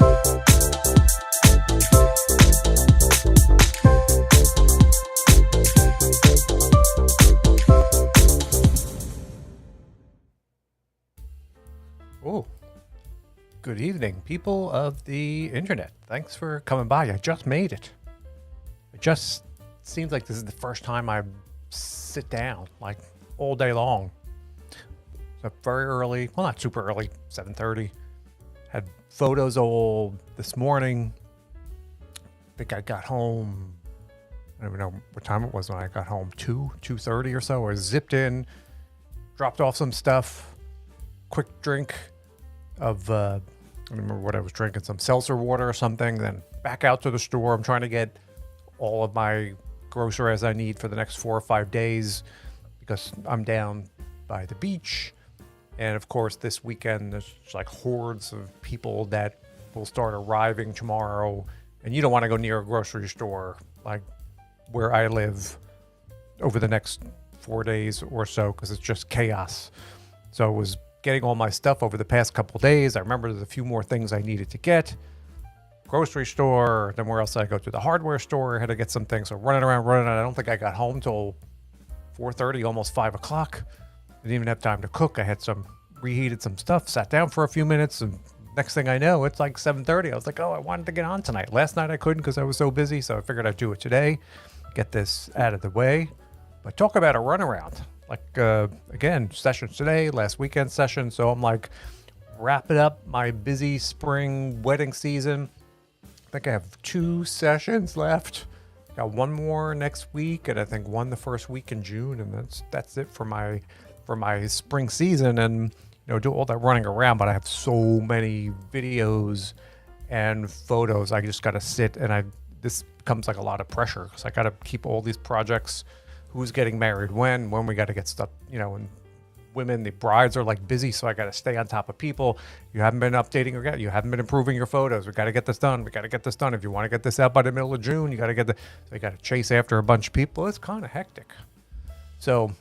Oh, good evening, people of the internet. Thanks for coming by. I just made it. It just seems like this is the first time I sit down, like, all day long. So very early, well, not super early, 7:30. Had photos all this morning. I think I got home, I don't even know what time it was when I got home, 2:30 or so. I zipped in, dropped off some stuff, quick drink of, I don't remember what I was drinking, some seltzer water or something, then back out to the store. I'm trying to get all of my groceries I need for the next 4 or 5 days because I'm down by the beach. And of course, this weekend, there's like hordes of people that will start arriving tomorrow. And you don't want to go near a grocery store like where I live over the next 4 days or so because it's just chaos. So it was getting all my stuff over the past couple of days. I remember there's a few more things I needed to get. Grocery store, then where else did I go to? The hardware store. I had to get some things. So running around. I don't think I got home till 4:30, almost 5 o'clock. Didn't even have time to cook. I had reheated some stuff, sat down for a few minutes, and next thing I know, it's like 7:30. I was like, oh, I wanted to get on tonight. Last night I couldn't because I was so busy, so I figured I'd do it today, get this out of the way. But talk about a runaround. Like, again, sessions today, last weekend session, so I'm like wrapping up my busy spring wedding season. I think I have 2 sessions left. Got one more next week, and I think one the first week in June, and that's it for my spring season. And do all that running around, but I have so many videos and photos. I just got to sit, and this becomes like a lot of pressure because I got to keep all these projects. Who's getting married when we got to get stuff, and women, the brides are like busy, so I got to stay on top of people. You haven't been updating you haven't been improving your photos. We got to get this done. If you want to get this out by the middle of June, you got to so you got to chase after a bunch of people. It's kind of hectic. So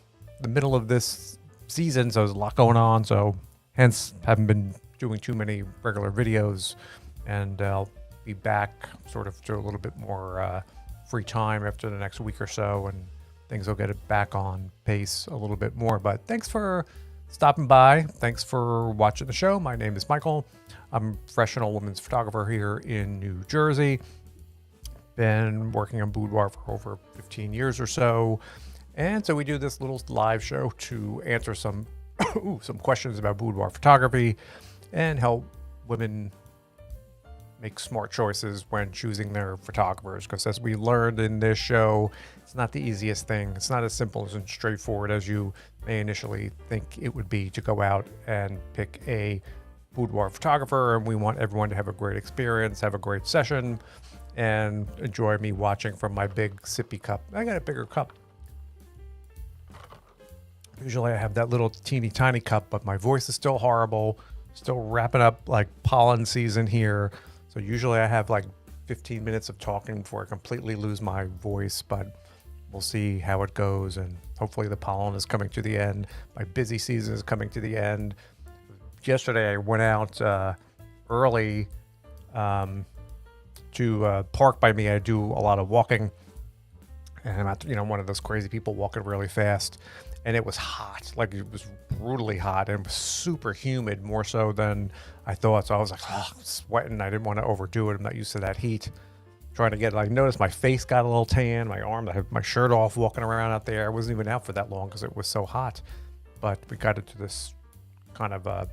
the middle of this season, so there's a lot going on. So hence haven't been doing too many regular videos, and I'll be back sort of to a little bit more free time after the next week or so, and things will get it back on pace a little bit more. But thanks for stopping by. Thanks for watching the show. My name is Michael. I'm a professional women's photographer here in New Jersey. Been working on boudoir for over 15 years or so. And so we do this little live show to answer some questions about boudoir photography and help women make smart choices when choosing their photographers. Because as we learned in this show, it's not the easiest thing. It's not as simple and straightforward as you may initially think it would be to go out and pick a boudoir photographer. And we want everyone to have a great experience, have a great session, and enjoy me watching from my big sippy cup. I got a bigger cup. Usually I have that little teeny tiny cup, but my voice is still horrible. Still wrapping up like pollen season here. So usually I have like 15 minutes of talking before I completely lose my voice, but we'll see how it goes. And hopefully the pollen is coming to the end. My busy season is coming to the end. Yesterday I went out early to a park by me. I do a lot of walking, and I'm not, one of those crazy people walking really fast. And it was hot, like it was brutally hot, and it was super humid, more so than I thought. So I was like, sweating. I didn't want to overdo it. I'm not used to that heat. Trying to get, I noticed my face got a little tan, my arm, I had my shirt off walking around out there. I wasn't even out for that long because it was so hot. But we got into this kind of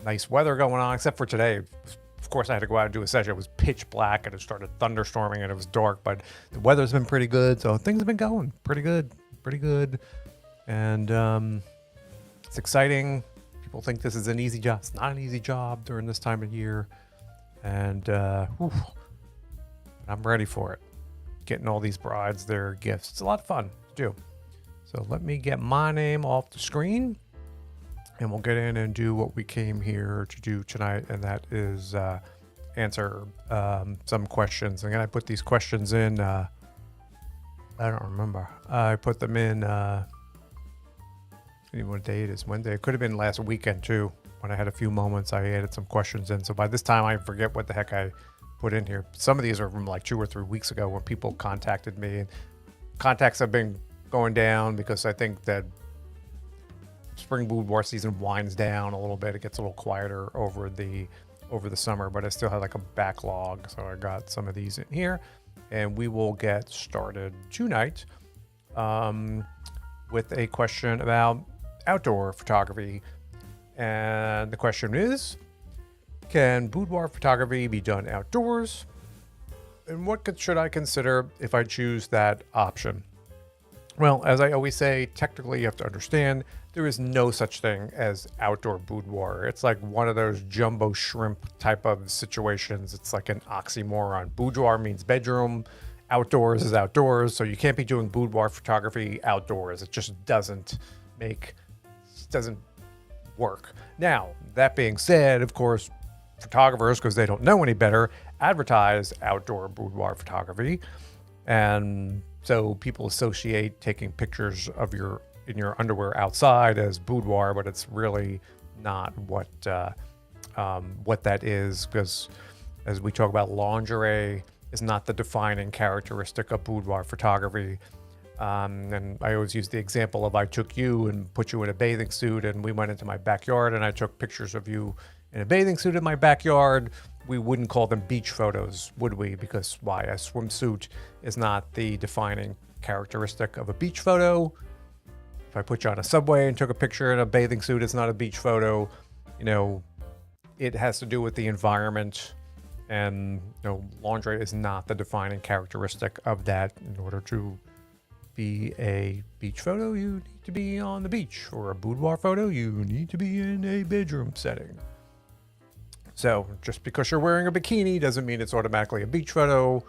nice weather going on, except for today. Of course, I had to go out and do a session. It was pitch black, and it started thunderstorming, and it was dark. But the weather's been pretty good, so things have been going pretty good. And it's exciting. People think this is an easy job. It's not an easy job during this time of year. And I'm ready for it. Getting all these brides their gifts. It's a lot of fun to do. So let me get my name off the screen, and we'll get in and do what we came here to do tonight, and that is answer some questions. And I put these questions in. I don't remember. I put them in even what day it is. Wednesday. It could have been last weekend too. When I had a few moments, I added some questions in. So by this time, I forget what the heck I put in here. Some of these are from like 2 or 3 weeks ago when people contacted me. And contacts have been going down because I think that spring boudoir season winds down a little bit. It gets a little quieter over the summer, but I still have like a backlog. So I got some of these in here, and we will get started tonight with a question about outdoor photography. And the question is, can boudoir photography be done outdoors? And what should I consider if I choose that option? Well, as I always say, technically you have to understand there is no such thing as outdoor boudoir. It's like one of those jumbo shrimp type of situations. It's like an oxymoron. Boudoir means bedroom. Outdoors is outdoors. So you can't be doing boudoir photography outdoors. It just doesn't work. Now, that being said, of course, photographers, because they don't know any better, advertise outdoor boudoir photography. And so people associate taking pictures of in your underwear outside as boudoir, but it's really not what that is, because as we talk about, lingerie is not the defining characteristic of boudoir photography. And I always use the example of I took you and put you in a bathing suit and we went into my backyard and I took pictures of you in a bathing suit in my backyard. We wouldn't call them beach photos, would we? Because why? A swimsuit is not the defining characteristic of a beach photo. If I put you on a subway and took a picture in a bathing suit, it's not a beach photo. It has to do with the environment, and lingerie is not the defining characteristic of that. In order to be a beach photo, you need to be on the beach. Or a boudoir photo, you need to be in a bedroom setting. So just because you're wearing a bikini doesn't mean it's automatically a beach photo.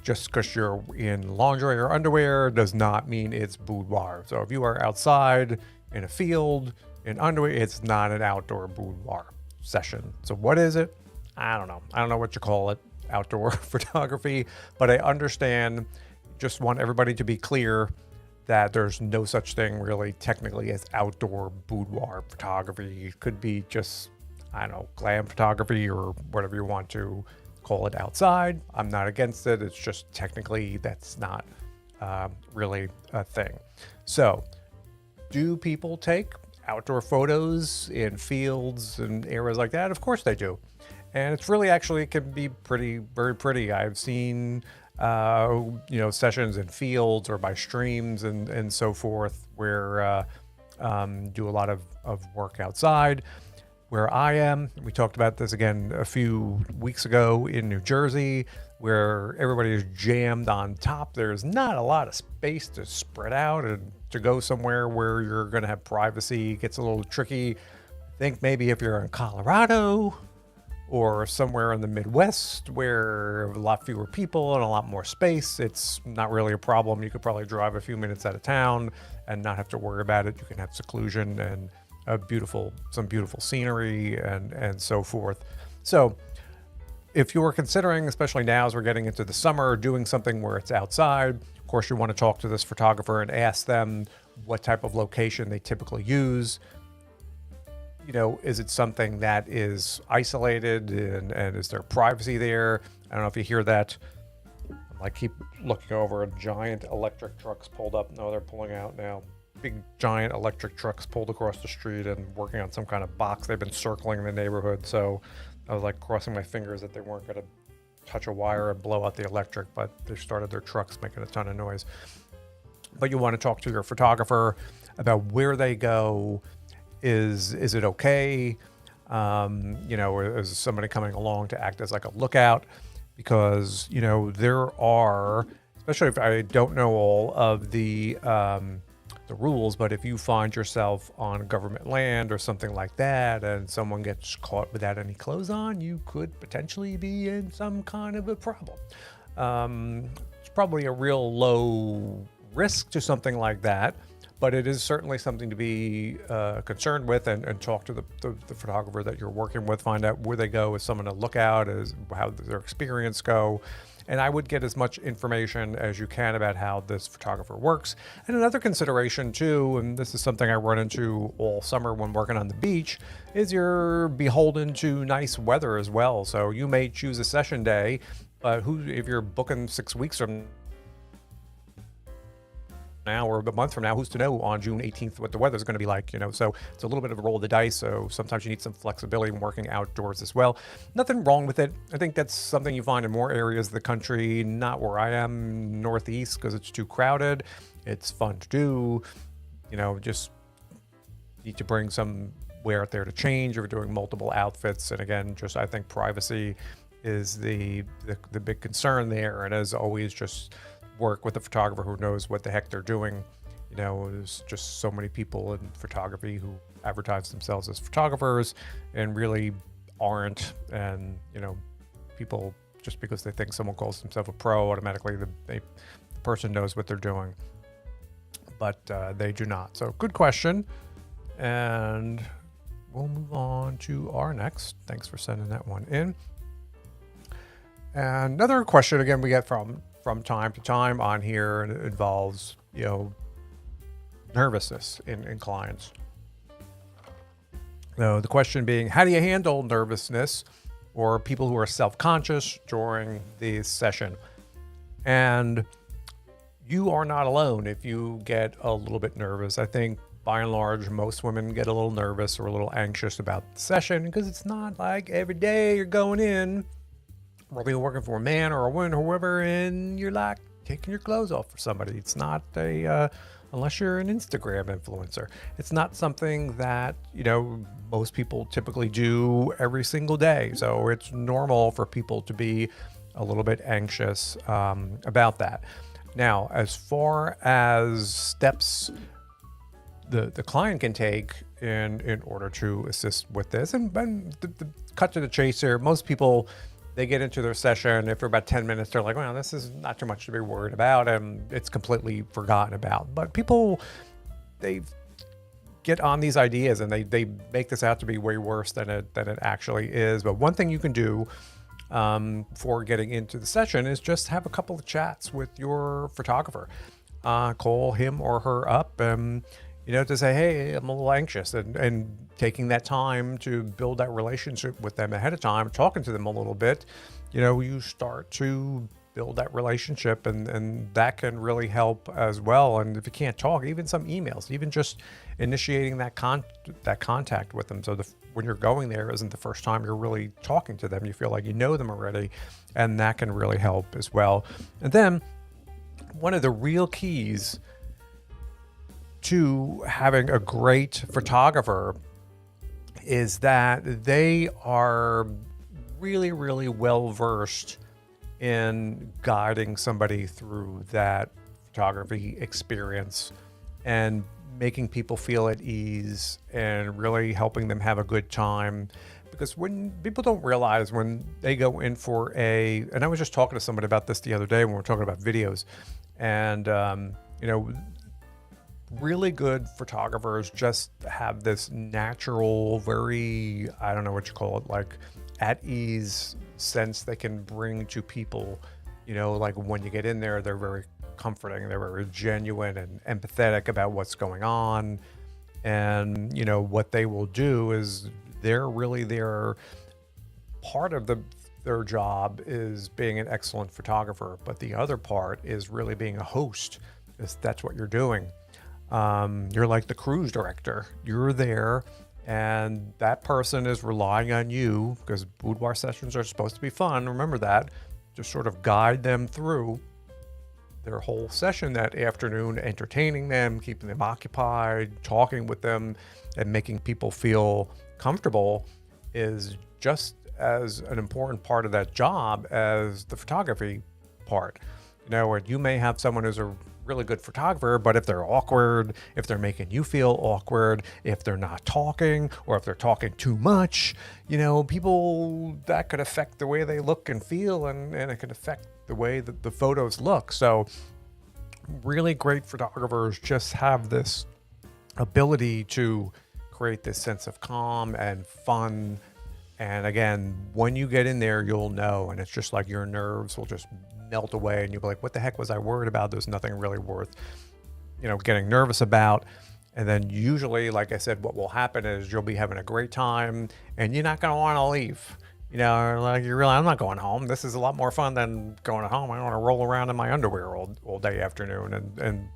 Just because you're in lingerie or underwear does not mean it's boudoir. So if you are outside in a field in underwear, it's not an outdoor boudoir session. So what is it? I don't know. I don't know what you call it, outdoor photography, but I understand. Just want everybody to be clear that there's no such thing really technically as outdoor boudoir photography. It could be just, I don't know, glam photography or whatever you want to call it outside. I'm not against it. It's just technically that's not really a thing. So do people take outdoor photos in fields and areas like that? Of course they do. And it's really actually, it can be very pretty. I've seen sessions in fields or by streams and so forth where do a lot of work outside. Where I am, we talked about this again a few weeks ago in New Jersey, where everybody is jammed on top. There's not a lot of space to spread out and to go somewhere where you're going to have privacy. It gets a little tricky. I think maybe if you're in Colorado or somewhere in the Midwest where a lot fewer people and a lot more space, it's not really a problem. You could probably drive a few minutes out of town and not have to worry about it. You can have seclusion and some beautiful scenery and so forth. So if you are considering, especially now as we're getting into the summer, doing something where it's outside, of course you want to talk to this photographer and ask them what type of location they typically use. Is it something that is isolated and is there privacy there? I don't know if you hear that. I keep looking over, giant electric trucks pulled up. No, they're pulling out now. Big giant electric trucks pulled across the street and working on some kind of box. They've been circling the neighborhood. So I was like crossing my fingers that they weren't going to touch a wire and blow out the electric, but they started their trucks making a ton of noise. But you want to talk to your photographer about where they go. Is it okay? Is somebody coming along to act as like a lookout? Because, there are, especially if I don't know all of the rules, but if you find yourself on government land or something like that and someone gets caught without any clothes on, you could potentially be in some kind of a problem. It's probably a real low risk to something like that, but it is certainly something to be concerned with and talk to the photographer that you're working with, find out where they go. Is someone a lookout? How does their experience go? And I would get as much information as you can about how this photographer works. And another consideration too, and this is something I run into all summer when working on the beach, is you're beholden to nice weather as well. So you may choose a session day, but if you're booking 6 weeks from now or a month from now, who's to know on June 18th what the weather's going to be like, so it's a little bit of a roll of the dice. So sometimes you need some flexibility in working outdoors as well. Nothing wrong with it. I think that's something you find in more areas of the country, not where I am, Northeast, because it's too crowded. It's fun to do, just need to bring some wear out there to change if you're doing multiple outfits. And again, just I think privacy is the big concern there. And as always, just work with a photographer who knows what the heck they're doing. There's just so many people in photography who advertise themselves as photographers and really aren't. And, people, just because they think someone calls themselves a pro, automatically the person knows what they're doing. But they do not. So good question. And we'll move on to our next. Thanks for sending that one in. And another question, again, we get from time to time on here, and it involves, nervousness in clients. So the question being, how do you handle nervousness or people who are self-conscious during the session? And you are not alone if you get a little bit nervous. I think by and large, most women get a little nervous or a little anxious about the session because it's not like every day you're going in, whether you're working for a man or a woman or whoever, and you're like taking your clothes off for somebody. It's not unless you're an Instagram influencer, it's not something that, most people typically do every single day. So it's normal for people to be a little bit anxious about that. Now, as far as steps the client can take in order to assist with this, and the cut to the chase here, most people, they get into their session. After about 10 minutes, they're like, well, this is not too much to be worried about, and it's completely forgotten about. But people, they get on these ideas and they make this out to be way worse than it actually is. But one thing you can do for getting into the session is just have a couple of chats with your photographer. Call him or her up and, to say, hey, I'm a little anxious, and taking that time to build that relationship with them ahead of time, talking to them a little bit, you start to build that relationship, and that can really help as well. And if you can't talk, even some emails, even just initiating that contact with them. So when you're going there isn't the first time you're really talking to them. You feel like you know them already, and that can really help as well. And then one of the real keys to having a great photographer is that they are really, really well versed in guiding somebody through that photography experience and making people feel at ease and really helping them have a good time. Because when people don't realize when they go in for and I was just talking to somebody about this the other day when we were talking about videos, and really good photographers just have this natural, very, I don't know what you call it, like at ease sense they can bring to people. Like when you get in there, they're very comforting, they're very genuine and empathetic about what's going on. And, what they will do is they're really part of their job is being an excellent photographer, but the other part is really being a host. That's what you're doing. You're like the cruise director. You're there, and that person is relying on you, because boudoir sessions are supposed to be fun. Remember that. Just sort of guide them through their whole session that afternoon, entertaining them, keeping them occupied, talking with them, and making people feel comfortable is just as an important part of that job as the photography part. Where you may have someone who's a really good photographer, but if they're awkward, if they're making you feel awkward, if they're not talking, or if they're talking too much, people, that could affect the way they look and feel, and it could affect the way that the photos look. So really great photographers just have this ability to create this sense of calm and fun. And again, when you get in there, you'll know, and it's just like your nerves will just melt away, and you'll be like, what the heck was I worried about? There's nothing really worth, getting nervous about. And then usually, like I said, what will happen is you'll be having a great time and you're not going to want to leave. Like you realize, I'm not going home. This is a lot more fun than going home. I don't want to roll around in my underwear all day afternoon. And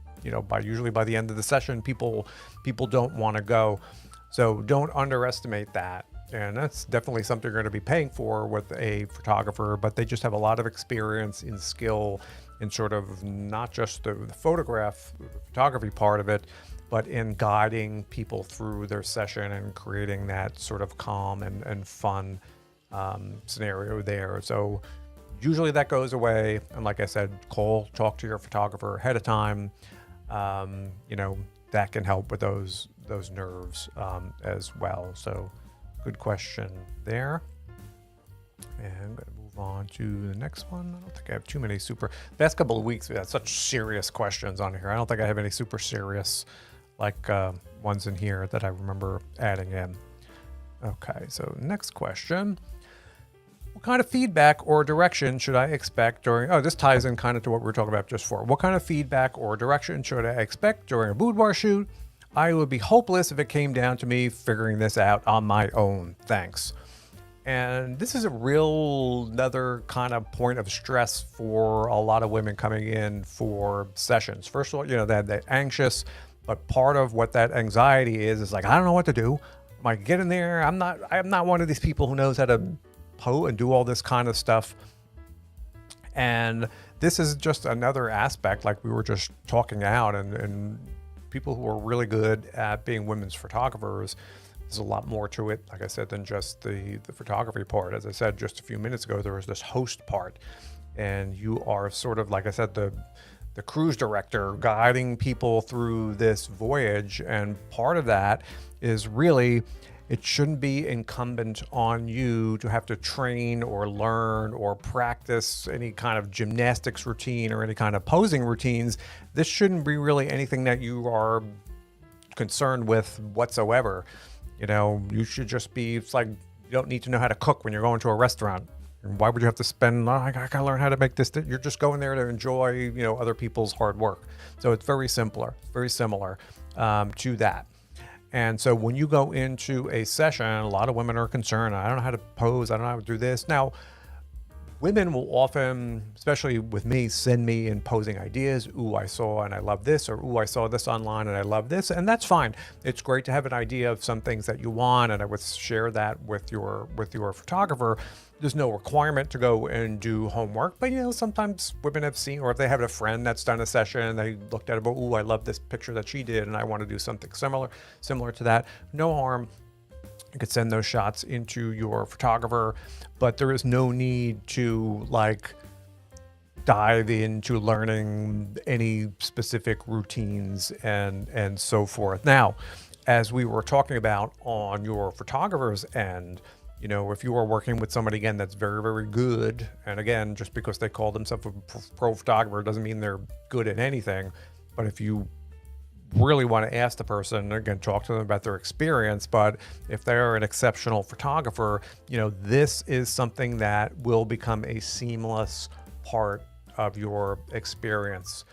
usually by the end of the session, people don't want to go. So don't underestimate that. And that's definitely something you're going to be paying for with a photographer, but they just have a lot of experience in skill in sort of not just the photography part of it, but in guiding people through their session and creating that sort of calm and fun scenario there. So usually that goes away. And like I said, talk to your photographer ahead of time. That can help with those nerves as well. So good question there. And I'm going to move on to the next one. I don't think I have too many last couple of weeks we had such serious questions on here. I don't think I have any super serious ones in here that I remember adding in. Okay, so next question. What kind of feedback or direction should I expect this ties in kind of to what we were talking about just before. What kind of feedback or direction should I expect during a boudoir shoot? I would be hopeless if it came down to me figuring this out on my own. Thanks. And this is another kind of point of stress for a lot of women coming in for sessions. First of all, they're anxious, but part of what that anxiety is like, I don't know what to do. Am I get in there? I'm not one of these people who knows how to pose and do all this kind of stuff. And this is just another aspect, like we were just talking out, and people who are really good at being women's photographers, there's a lot more to it, like I said, than just the photography part. As I said just a few minutes ago, there was this host part, and you are sort of, like I said, the cruise director guiding people through this voyage. And part of that is really, it shouldn't be incumbent on you to have to train or learn or practice any kind of gymnastics routine or any kind of posing routines. This shouldn't be really anything that you are concerned with whatsoever. You should just be, it's like, you don't need to know how to cook when you're going to a restaurant. Why would you have to spend, I gotta learn how to make this? You're just going there to enjoy, other people's hard work. So it's very similar to that. And so when you go into a session, a lot of women are concerned, I don't know how to pose, I don't know how to do this. Now, women will often, especially with me, send me in posing ideas. Ooh, I saw and I love this, or ooh, I saw this online and I love this. And that's fine. It's great to have an idea of some things that you want, and I would share that with your photographer. There's no requirement to go and do homework, but sometimes women have seen, or if they have a friend that's done a session and they looked at it, ooh, I love this picture that she did and I want to do something similar to that. No harm. You could send those shots into your photographer, but there is no need to dive into learning any specific routines and so forth. Now, as we were talking about on your photographer's end, if you are working with somebody, again, that's very, very good, and again, just because they call themselves a pro photographer doesn't mean they're good at anything. But if you really want to ask the person, again, talk to them about their experience, but if they're an exceptional photographer, this is something that will become a seamless part of your experience,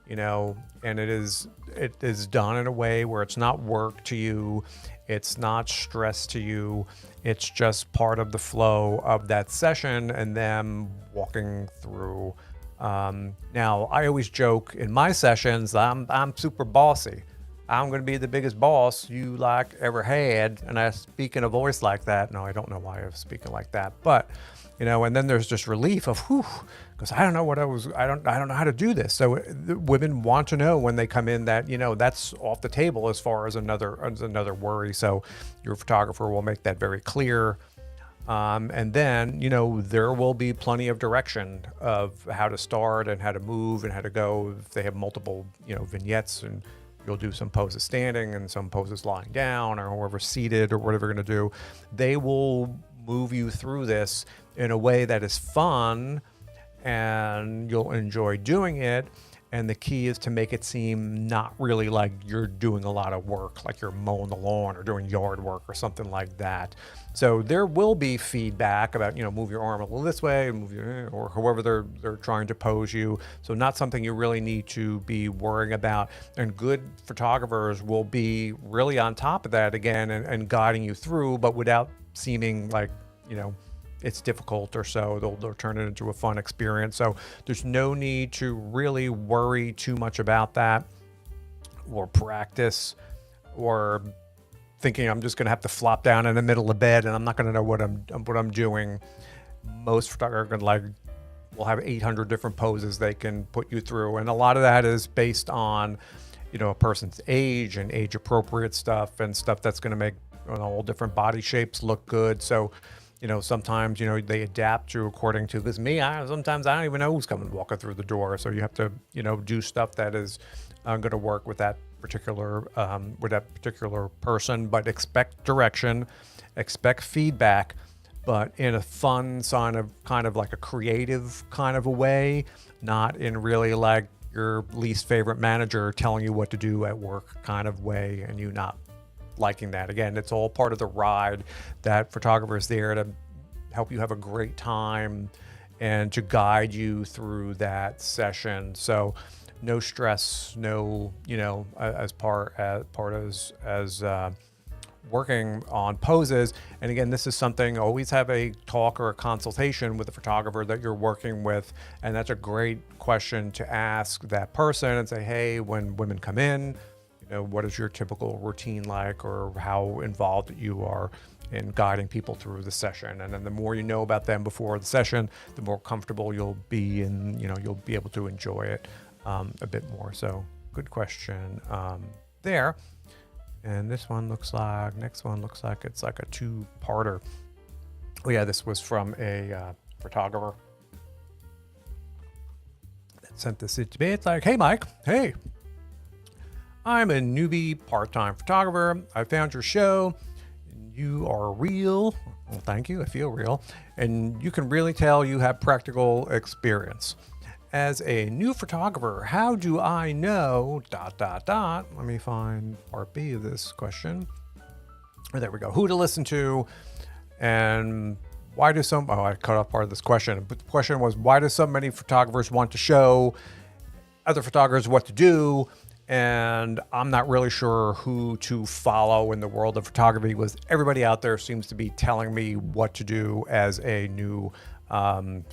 and it is done in a way where it's not work to you, it's not stress to you, it's just part of the flow of that session and them walking through. Now, I always joke in my sessions, I'm super bossy. I'm going to be the biggest boss you ever had. And I speak in a voice like that. No, I don't know why I was speaking like that, but and then there's just relief of, because I don't know I don't know how to do this. So the women want to know when they come in that, that's off the table as far as another worry. So your photographer will make that very clear. And then, there will be plenty of direction of how to start and how to move and how to go. If they have multiple, vignettes, and you'll do some poses standing and some poses lying down, or whoever seated or whatever you're going to do, they will move you through this in a way that is fun and you'll enjoy doing it. And the key is to make it seem not really like you're doing a lot of work, like you're mowing the lawn or doing yard work or something like that. So there will be feedback about, move your arm a little this way, or however they're trying to pose you. So not something you really need to be worrying about. And good photographers will be really on top of that again and guiding you through, but without seeming like, it's difficult or so. They'll turn it into a fun experience. So there's no need to really worry too much about that or practice or thinking I'm just going to have to flop down in the middle of bed and I'm not going to know what I'm doing. Most photographers will have 800 different poses they can put you through. And a lot of that is based on, a person's age and age appropriate stuff and stuff that's going to make all different body shapes look good. So, sometimes, they adapt to according to this. Sometimes I don't even know who's coming walking through the door. So you have to, do stuff that is going to work with that particular person, but expect direction, expect feedback, but in a fun kind of like a creative kind of a way, not in really like your least favorite manager telling you what to do at work kind of way and you not liking that. Again, it's all part of the ride. That photographer is there to help you have a great time and to guide you through that session. So no stress, no, as working on poses. And again, this is something, always have a talk or a consultation with the photographer that you're working with. And that's a great question to ask that person and say, hey, when women come in, what is your typical routine like, or how involved you are in guiding people through the session? And then the more you know about them before the session, the more comfortable you'll be and, you'll be able to enjoy it a bit more. So good question there. And next one looks like it's like a two-parter. Oh yeah, this was from a photographer that sent this to me. It's like, hey, Mike, hey. I'm a newbie part-time photographer. I found your show. You are real. Well, thank you. I feel real. And you can really tell you have practical experience. As a new photographer, how do I know ... Let me find part B of this question. Oh, there we go. Who to listen to and why do I cut off part of this question. But the question was, why do so many photographers want to show other photographers what to do? And I'm not really sure who to follow in the world of photography, because everybody out there seems to be telling me what to do as a new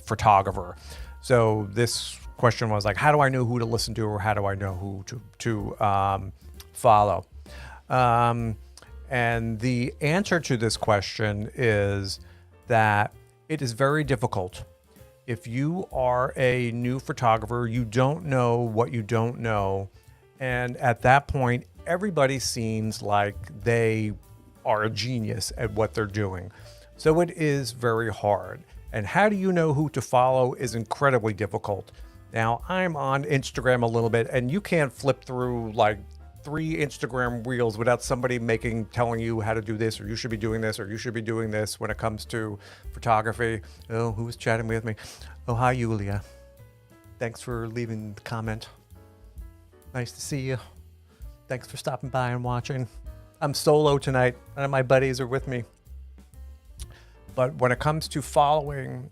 photographer. So this question was like, how do I know who to listen to, or how do I know who to follow? And the answer to this question is that it is very difficult. If you are a new photographer, you don't know what you don't know. And at that point, everybody seems like they are a genius at what they're doing. So it is very hard. And how do you know who to follow is incredibly difficult. Now, I'm on Instagram a little bit, and you can't flip through like 3 Instagram reels without somebody telling you how to do this, or you should be doing this, or you should be doing this when it comes to photography. Oh, who's chatting with me? Oh, hi, Yulia. Thanks for leaving the comment. Nice to see you. Thanks for stopping by and watching. I'm solo tonight. None of my buddies are with me. But when it comes to following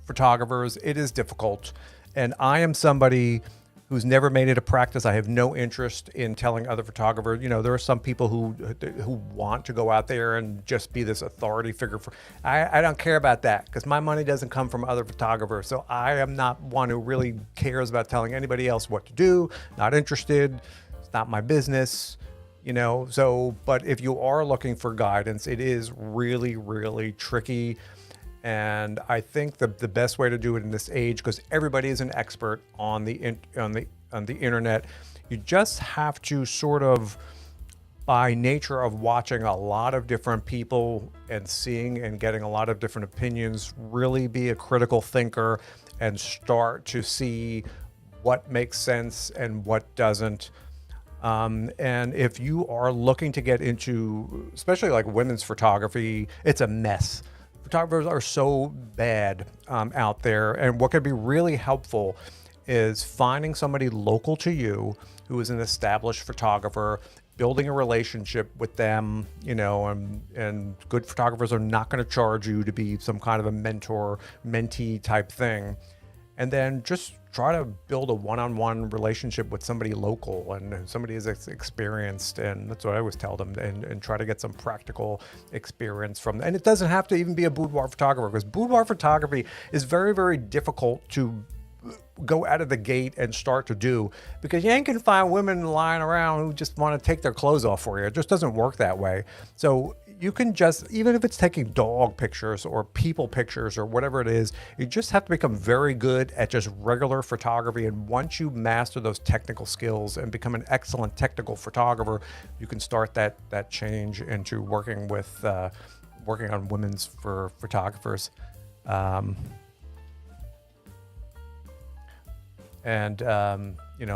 photographers, it is difficult. And I am somebody who's never made it a practice. I have no interest in telling other photographers. There are some people who want to go out there and just be this authority figure. I don't care about that, because my money doesn't come from other photographers. So I am not one who really cares about telling anybody else what to do. Not interested. It's not my business. But if you are looking for guidance, it is really, really tricky. And I think the best way to do it in this age, because everybody is an expert on the internet, you just have to sort of, by nature of watching a lot of different people and seeing and getting a lot of different opinions, really be a critical thinker and start to see what makes sense and what doesn't. And if you are looking to get into, especially like women's photography, it's a mess. Photographers are so bad out there. And what could be really helpful is finding somebody local to you who is an established photographer, building a relationship with them, and good photographers are not going to charge you to be some kind of a mentor, mentee type thing. And then just try to build a one-on-one relationship with somebody local and somebody is experienced. And that's what I always tell them, and try to get some practical experience from them. And it doesn't have to even be a boudoir photographer, because boudoir photography is very, very difficult to go out of the gate and start to do, because you ain't gonna find women lying around who just want to take their clothes off for you. It just doesn't work that way. So you can just, even if it's taking dog pictures or people pictures or whatever it is, you just have to become very good at just regular photography. And once you master those technical skills and become an excellent technical photographer, you can start that change into working on women's for photographers.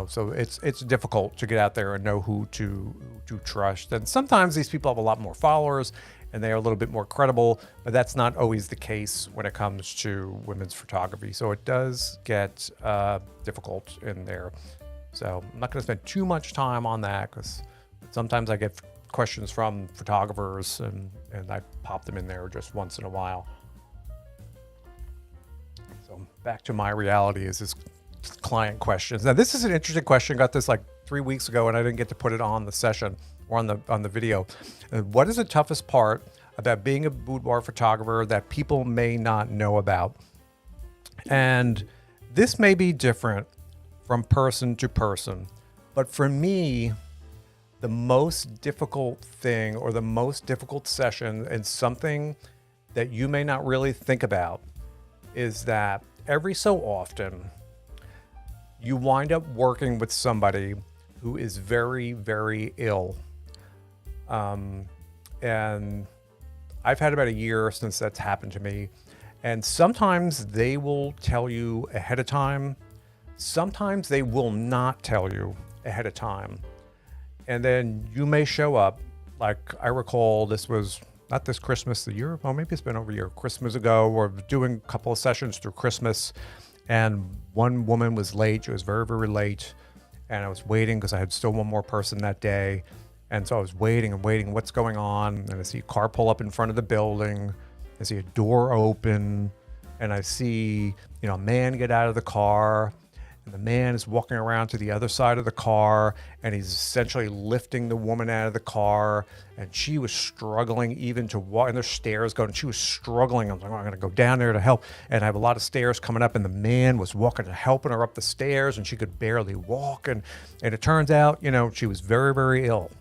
So it's difficult to get out there and know who to trust. And sometimes these people have a lot more followers and they are a little bit more credible, but that's not always the case when it comes to women's photography. So it does get difficult in there. So I'm not going to spend too much time on that, because sometimes I get questions from photographers and I pop them in there just once in a while. So back to my reality is this client questions. Now, this is an interesting question. Got this like 3 weeks ago, and I didn't get to put it on the session or on the video. What is the toughest part about being a boudoir photographer that people may not know about? And this may be different from person to person, but for me, the most difficult thing or the most difficult session, and something that you may not really think about, is that every so often you wind up working with somebody who is very, very ill. And I've had about a year since that's happened to me. And sometimes they will tell you ahead of time. Sometimes they will not tell you ahead of time. And then you may show up, like I recall, this was not this Christmas, the year, well, maybe it's been over a year, Christmas ago, or doing a couple of sessions through Christmas. And one woman was late. She was very, very late. And I was waiting because I had still one more person that day. And so I was waiting and waiting. What's going on? And I see a car pull up in front of the building. I see a door open. And I see, a man get out of the car. And the man is walking around to the other side of the car, and he's essentially lifting the woman out of the car. And she was struggling even to walk, and there's stairs going, and she was struggling. I was like, I'm going to go down there to help. And I have a lot of stairs coming up, and the man was walking and helping her up the stairs, and she could barely walk. And it turns out, she was very, very ill.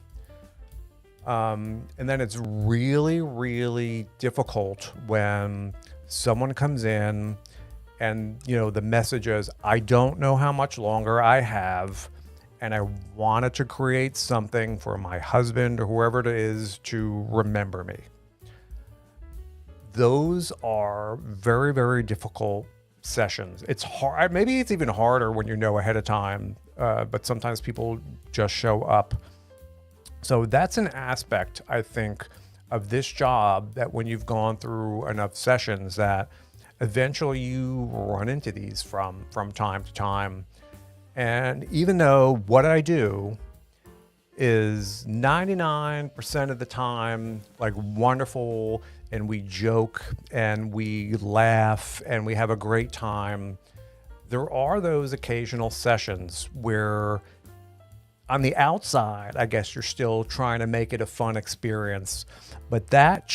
And then it's really, really difficult when someone comes in and, the message is, I don't know how much longer I have, and I wanted to create something for my husband or whoever it is to remember me. Those are very, very difficult sessions. It's hard. Maybe it's even harder when you know ahead of time, but sometimes people just show up. So that's an aspect, I think, of this job, that when you've gone through enough sessions, that eventually you run into these from time to time. And even though what I do is 99% of the time like wonderful, and we joke and we laugh and we have a great time, there are those occasional sessions where on the outside, I guess you're still trying to make it a fun experience, but that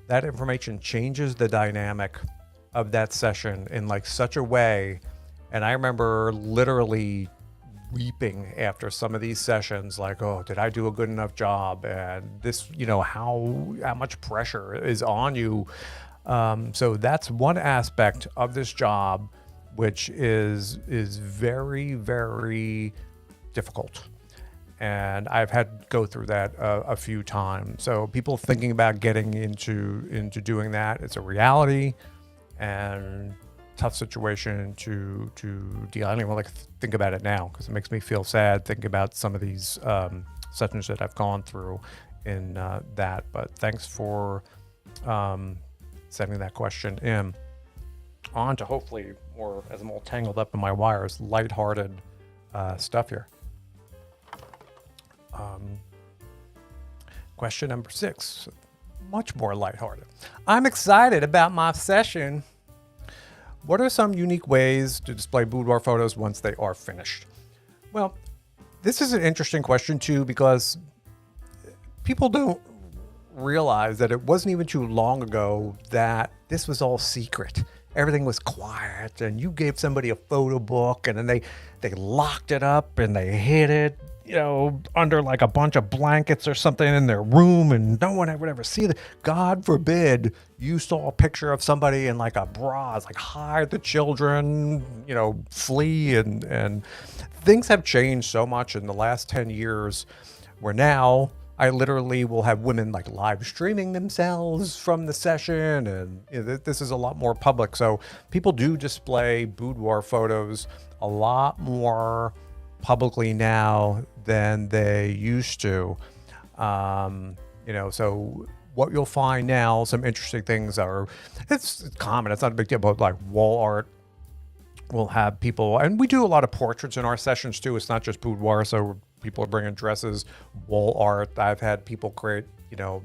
information changes the dynamic of that session in like such a way. And I remember literally weeping after some of these sessions, like, oh, did I do a good enough job? And this, how much pressure is on you. So that's one aspect of this job, which is very, very difficult. And I've had to go through that a few times. So people thinking about getting into doing that, it's a reality and tough situation to deal. I don't even like to think about it now, because it makes me feel sad thinking about some of these sessions that I've gone through in that. But thanks for sending that question in. On to hopefully more, as I'm all tangled up in my wires, lighthearted stuff here. Question number 6, much more lighthearted. I'm excited about my session. What are some unique ways to display boudoir photos once they are finished? Well, this is an interesting question too, because people don't realize that it wasn't even too long ago that this was all secret. Everything was quiet, and you gave somebody a photo book, and then they locked it up and they hid it, under like a bunch of blankets or something in their room, and no one would ever see it. God forbid you saw a picture of somebody in like a bra. It's like, hide the children, flee, and things have changed so much in the last 10 years where now I literally will have women like live streaming themselves from the session, and this is a lot more public. So people do display boudoir photos a lot more publicly now than they used to. So what you'll find now, some interesting things are, it's common, it's not a big deal, but like wall art. We'll have people, and we do a lot of portraits in our sessions too. It's not just boudoir, so people are bringing dresses, wall art. I've had people create,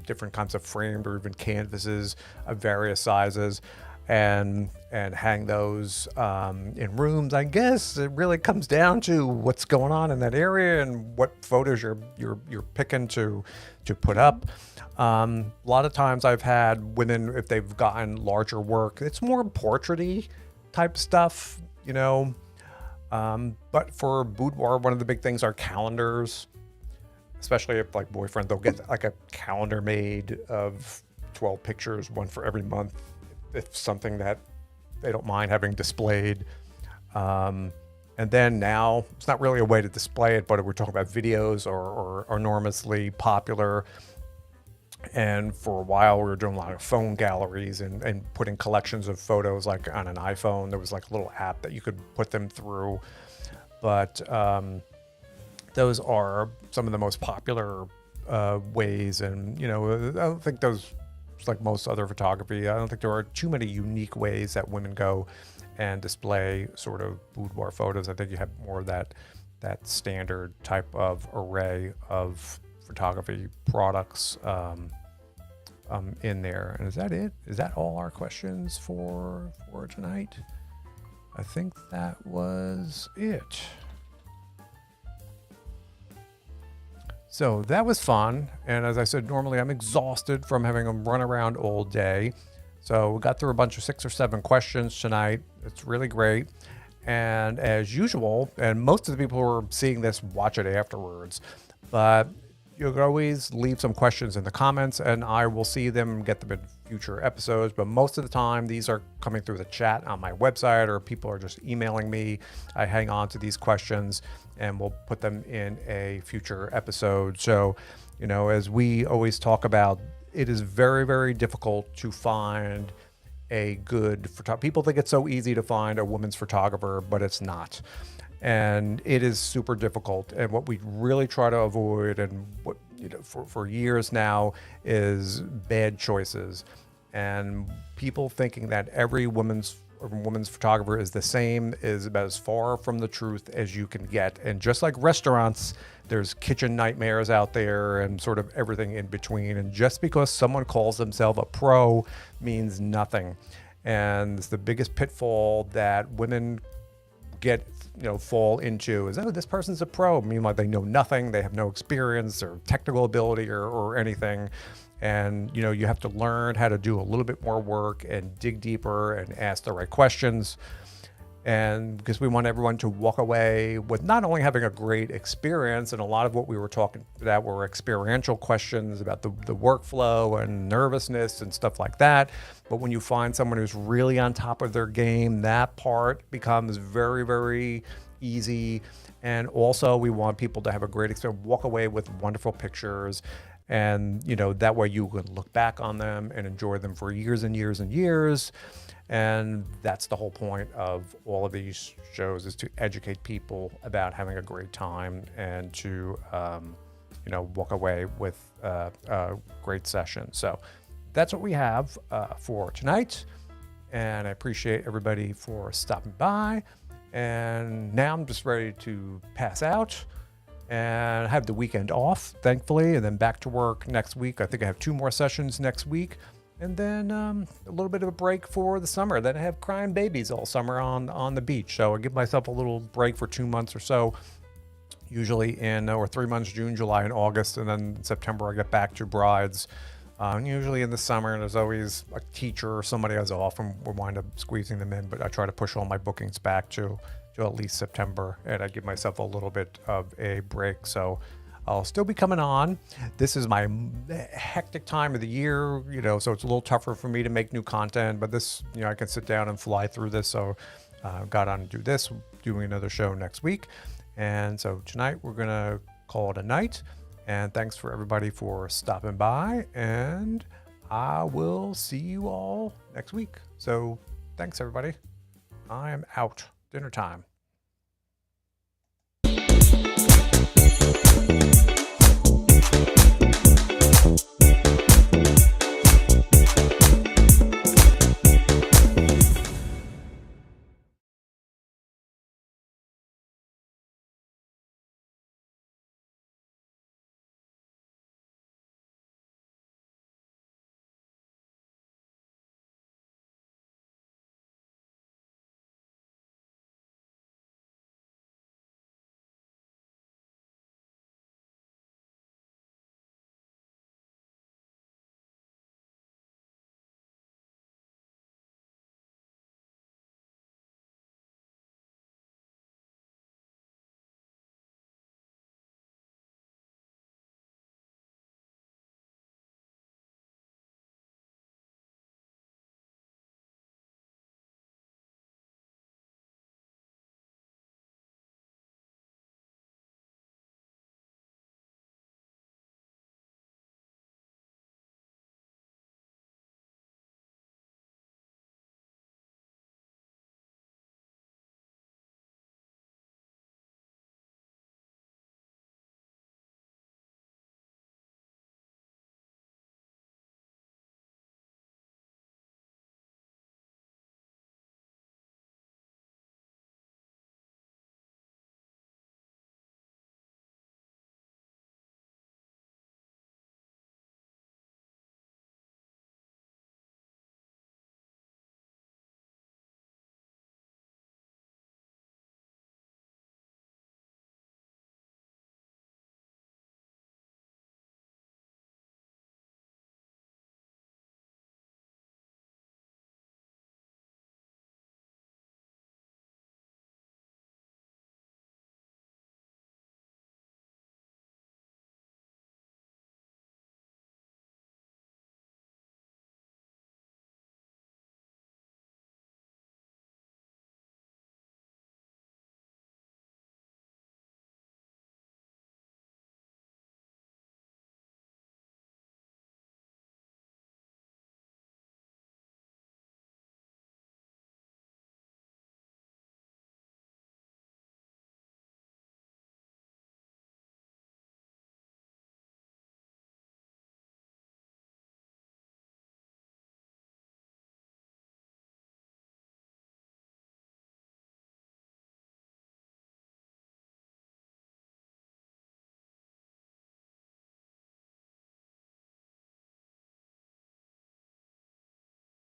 different kinds of framed or even canvases of various sizes, and hang those in rooms. I guess it really comes down to what's going on in that area and what photos you're picking to put up. A lot of times I've had women, if they've gotten larger work, it's more portrait-y type stuff. But for boudoir, one of the big things are calendars, especially if like boyfriend, they'll get like a calendar made of 12 pictures, one for every month, if something that they don't mind having displayed. And then now it's not really a way to display it, but we're talking about videos are enormously popular. And for a while, we were doing a lot of phone galleries and putting collections of photos like on an iPhone. There was like a little app that you could put them through. But those are some of the most popular ways. And, I don't think those, like most other photography, I don't think there are too many unique ways that women go and display sort of boudoir photos. I think you have more of that standard type of array of photography products in there. And is that it? Is that all our questions for tonight? I think that was it. So that was fun. And as I said, normally I'm exhausted from having them run around all day. So we got through a bunch of 6 or 7 questions tonight. It's really great. And as usual, and most of the people who are seeing this watch it afterwards, but you can always leave some questions in the comments and I will see them, get them in future episodes. But most of the time, these are coming through the chat on my website, or people are just emailing me. I hang on to these questions and we'll put them in a future episode. So, as we always talk about, it is very, very difficult to find a good photographer. People think it's so easy to find a woman's photographer, but it's not. And it is super difficult. And what we really try to avoid, and what for years now, is bad choices. And people thinking that every woman's photographer is the same is about as far from the truth as you can get. And just like restaurants, there's kitchen nightmares out there and sort of everything in between. And just because someone calls themselves a pro means nothing. And it's the biggest pitfall that women fall into is, this person's a pro. Meanwhile, they know nothing. They have no experience or technical ability or anything. And, you have to learn how to do a little bit more work and dig deeper and ask the right questions. And because we want everyone to walk away with not only having a great experience, and a lot of what we were talking about were experiential questions about the workflow and nervousness and stuff like that. But when you find someone who's really on top of their game, that part becomes very, very easy. And also we want people to have a great experience, walk away with wonderful pictures. And, that way you can look back on them and enjoy them for years and years and years. And that's the whole point of all of these shows, is to educate people about having a great time and to, walk away with a great session. So that's what we have for tonight. and I appreciate everybody for stopping by. And now I'm just ready to pass out and have the weekend off, thankfully, and then back to work next week. I think I have 2 more sessions next week, and then a little bit of a break for the summer. Then I have crying babies all summer on the beach. So I give myself a little break for 2 months or so, usually or 3 months, June, July, and August. And then in September, I get back to brides. Usually in the summer, there's always a teacher or somebody who's off, and we'll wind up squeezing them in. But I try to push all my bookings back to at least September, and I give myself a little bit of a break. So I'll still be coming on. This is my hectic time of the year, so it's a little tougher for me to make new content, but this, I can sit down and fly through this. So got on to do this, doing another show next week. And so tonight we're going to call it a night. And thanks for everybody for stopping by, and I will see you all next week. So thanks, everybody. I am out. Dinner time.